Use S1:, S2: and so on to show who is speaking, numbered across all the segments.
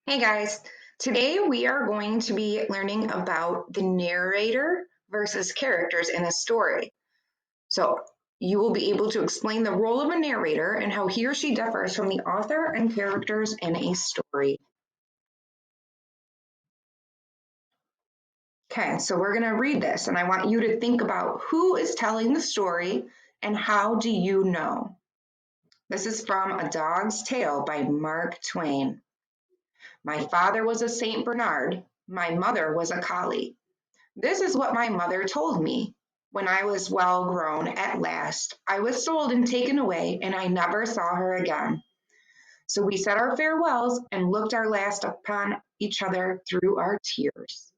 S1: Hey guys, today we are going to be learning about the narrator versus characters in a story. So you will be able to explain the role of a narrator and how he or she differs from the author and characters in a story. Okay, so we're going to read this and I want you to think about who is telling the story and how do you know? This is from A Dog's Tale by Mark Twain. My father was a Saint Bernard. My mother was a collie. This is what my mother told me. When I was well grown at last, I was sold and taken away, and I never saw her again. So we said our farewells and looked our last upon each other through our tears.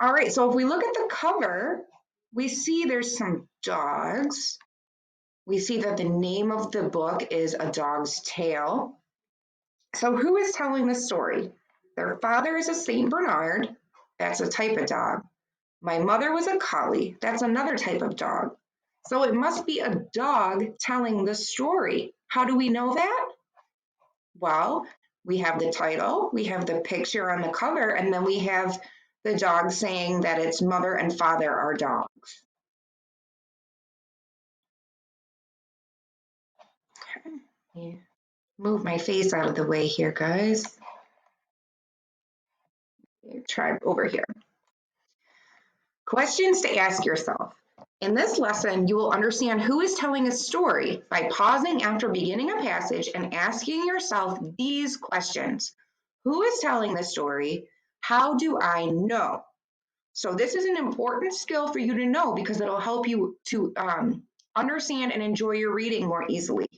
S1: All right, so if we look at the cover, we see there's some dogs. We see that the name of the book is A Dog's Tale. So who is telling the story? Their father is a Saint Bernard. That's a type of dog. My mother was a collie. That's another type of dog. So it must be a dog telling the story. How do we know that? Well, we have the title, we have the picture on the cover, and then we have the dog saying that its mother and father are dogs. Okay. Move my face out of the way here, guys. Try over here. Questions to ask yourself. In this lesson, you will understand who is telling a story by pausing after beginning a passage and asking yourself these questions. Who is telling the story? How do I know? So this is an important skill for you to know because it'll help you to understand and enjoy your reading more easily.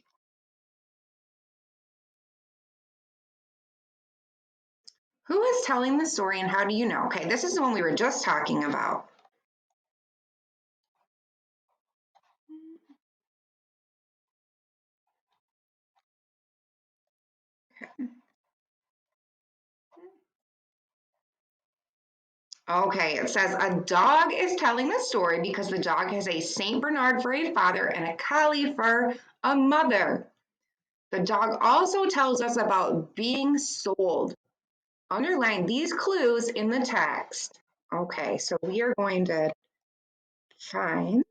S1: Who is telling the story and how do you know? Okay, this is the one we were just talking about. Okay, it says a dog is telling the story because the dog has a Saint Bernard for a father and a collie for a mother. The dog also tells us about being sold. Underline these clues in the text. Okay, so we are going to find.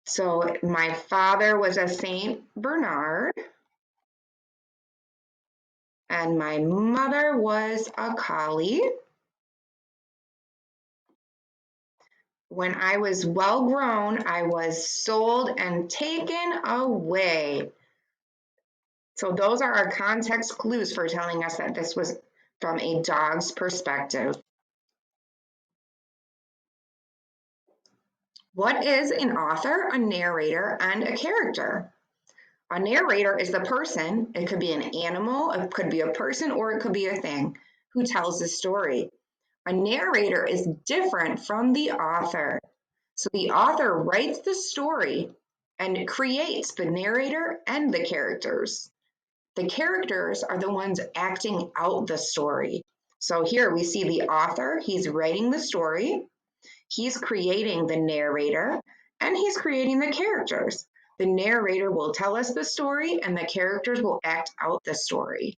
S1: So my father was a Saint Bernard and my mother was a collie. When I was well grown, I was sold and taken away. So those are our context clues for telling us that this was from a dog's perspective. What is an author, a narrator, and a character? A narrator is the person, it could be an animal, it could be a person, or it could be a thing, who tells the story. A narrator is different from the author. So the author writes the story and creates the narrator and the characters. The characters are the ones acting out the story. So here we see the author, he's writing the story, he's creating the narrator, and he's creating the characters. The narrator will tell us the story and the characters will act out the story.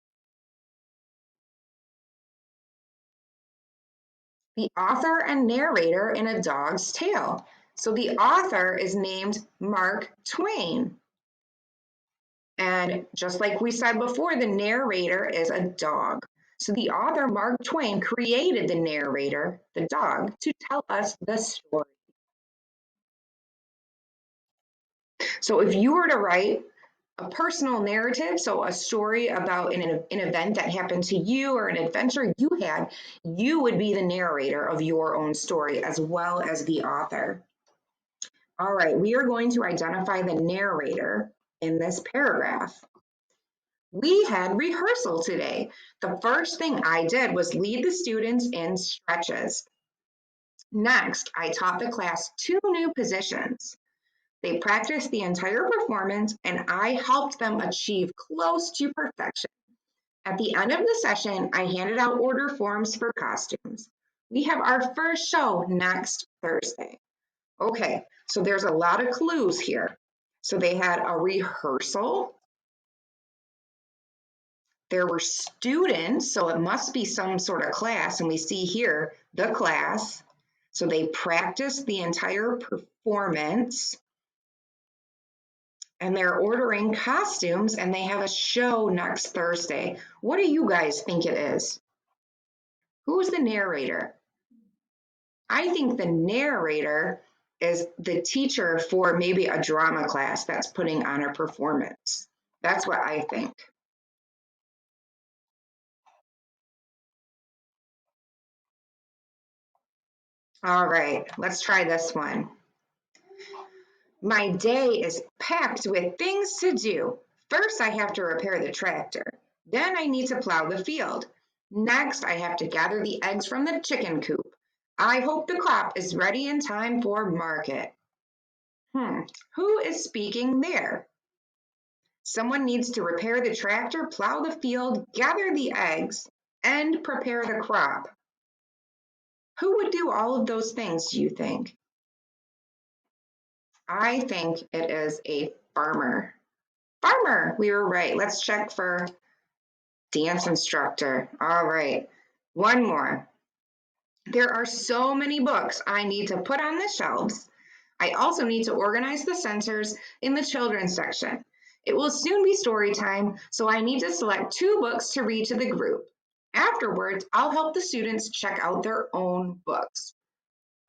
S1: The author and narrator in A Dog's Tale. So the author is named Mark Twain. And just like we said before, the narrator is a dog. So the author, Mark Twain, created the narrator, the dog, to tell us the story. So if you were to write a personal narrative, so a story about an event that happened to you or an adventure you had, you would be the narrator of your own story as well as the author. All right, we are going to identify the narrator in this paragraph. We had rehearsal today. The first thing I did was lead the students in stretches. Next, I taught the class 2 new positions. They practiced the entire performance and I helped them achieve close to perfection. At the end of the session, I handed out order forms for costumes. We have our first show next Thursday. Okay, so there's a lot of clues here. So they had a rehearsal. There were students, so it must be some sort of class, and we see here the class. So they practiced the entire performance, and they're ordering costumes, and they have a show next Thursday. What do you guys think it is? Who's the narrator? I think the narrator is the teacher for maybe a drama class that's putting on a performance. That's what I think. All right, let's try this one. My day is packed with things to do. First, I have to repair the tractor. Then I need to plow the field. Next, I have to gather the eggs from the chicken coop. I hope the crop is ready in time for market. Who is speaking there? Someone needs to repair the tractor, plow the field, gather the eggs, and prepare the crop. Who would do all of those things, do you think? I think it is a farmer. Farmer, we were right. Let's check for dance instructor. All right, one more. There are so many books I need to put on the shelves. I also need to organize the sensors in the children's section. It will soon be story time, so I need to select 2 books to read to the group. Afterwards, I'll help the students check out their own books.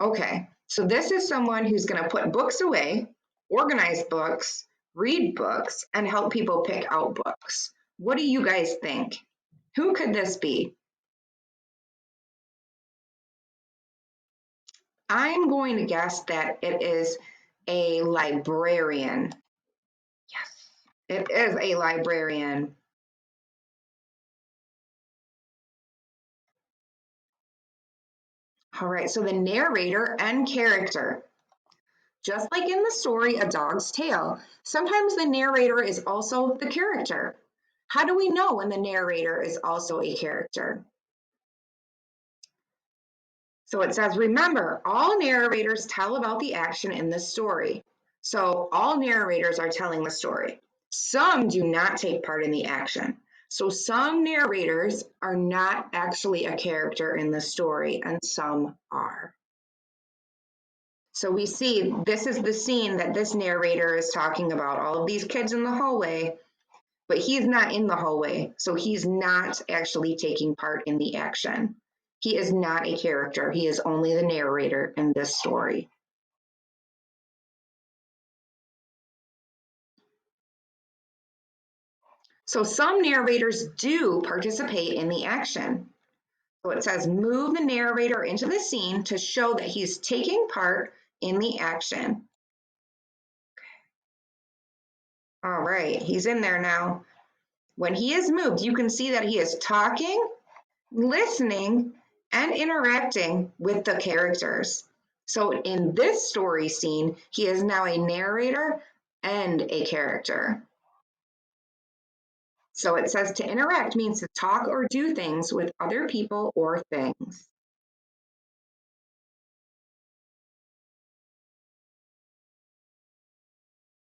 S1: Okay, so this is someone who's going to put books away, organize books, read books, and help people pick out books. What do you guys think? Who could this be? I'm going to guess that it is a librarian. Yes, it is a librarian. All right, so the narrator and character. Just like in the story A Dog's Tale, sometimes the narrator is also the character. How do we know when the narrator is also a character? So it says, remember, all narrators tell about the action in the story. So all narrators are telling the story. Some do not take part in the action. So some narrators are not actually a character in the story, and some are. So we see this is the scene that this narrator is talking about, all of these kids in the hallway, but he's not in the hallway, so he's not actually taking part in the action. He is not a character. He is only the narrator in this story. So some narrators do participate in the action. So it says, move the narrator into the scene to show that he's taking part in the action. All right, he's in there now. When he is moved, you can see that he is talking, listening, and interacting with the characters. So in this story scene, he is now a narrator and a character. So it says to interact means to talk or do things with other people or things.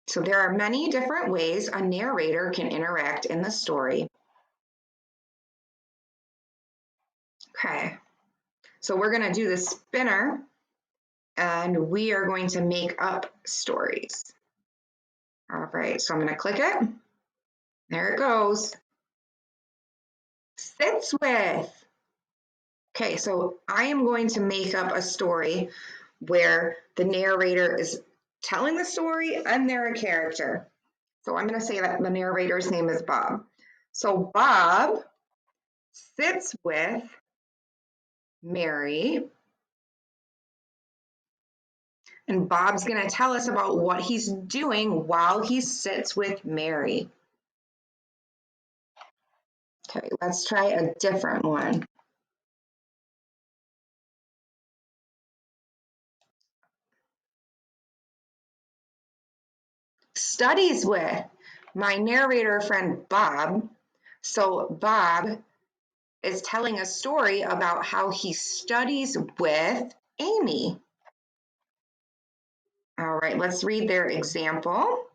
S1: So there are many different ways a narrator can interact in the story. Okay, so we're going to do the spinner and we are going to make up stories. All right, so I'm going to click it. There it goes. Sits with. Okay, so I am going to make up a story where the narrator is telling the story and they're a character. So I'm going to say that the narrator's name is Bob. So Bob sits with Mary, and Bob's going to tell us about what he's doing while he sits with Mary. Okay, let's try a different one. Studies with my narrator friend Bob. So Bob is telling a story about how he studies with Amy. All right, let's read their example.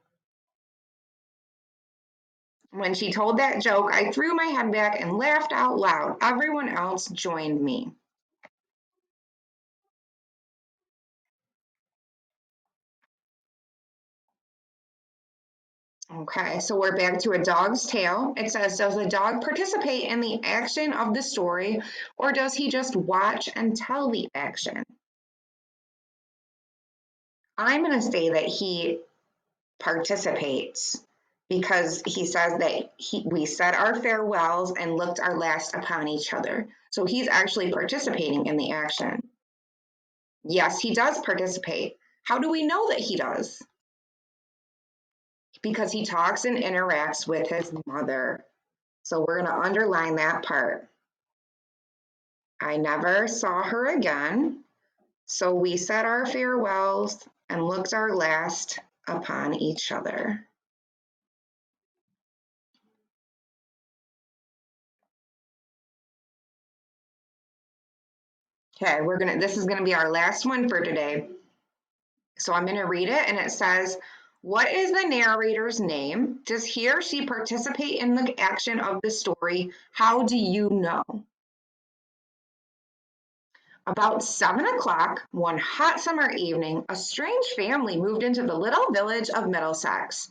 S1: When she told that joke, I threw my head back and laughed out loud. Everyone else joined me. Okay, so we're back to A Dog's Tale. It says, does the dog participate in the action of the story, or does he just watch and tell the action? I'm going to say that he participates because he says that we said our farewells and looked our last upon each other. So he's actually participating in the action. Yes, he does participate. How do we know that he does? Because he talks and interacts with his mother. So we're going to underline that part. I never saw her again. So we said our farewells and looked our last upon each other. Okay, this is gonna be our last one for today. So I'm gonna read it and it says, what is the narrator's name? Does he or she participate in the action of the story? How do you know? About 7 o'clock, one hot summer evening, a strange family moved into the little village of Middlesex.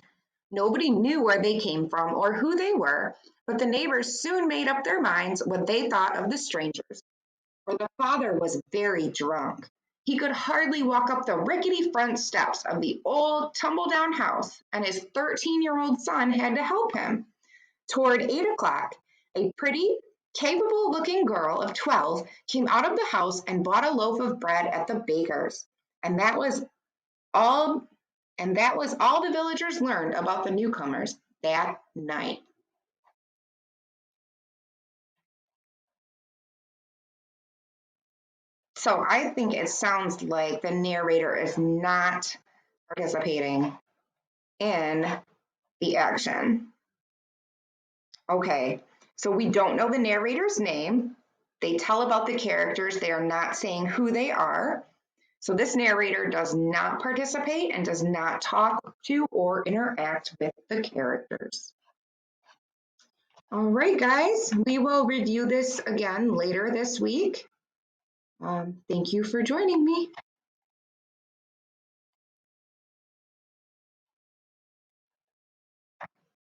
S1: Nobody knew where they came from or who they were, but the neighbors soon made up their minds what they thought of the strangers. For the father was very drunk. He could hardly walk up the rickety front steps of the old tumble-down house, and his 13-year-old son had to help him. Toward 8 o'clock, a pretty, capable-looking girl of 12 came out of the house and bought a loaf of bread at the baker's. And that was all the villagers learned about the newcomers that night. So I think it sounds like the narrator is not participating in the action. Okay, so we don't know the narrator's name. They tell about the characters. They are not saying who they are. So this narrator does not participate and does not talk to or interact with the characters. All right, guys, we will review this again later this week. Thank you for joining me.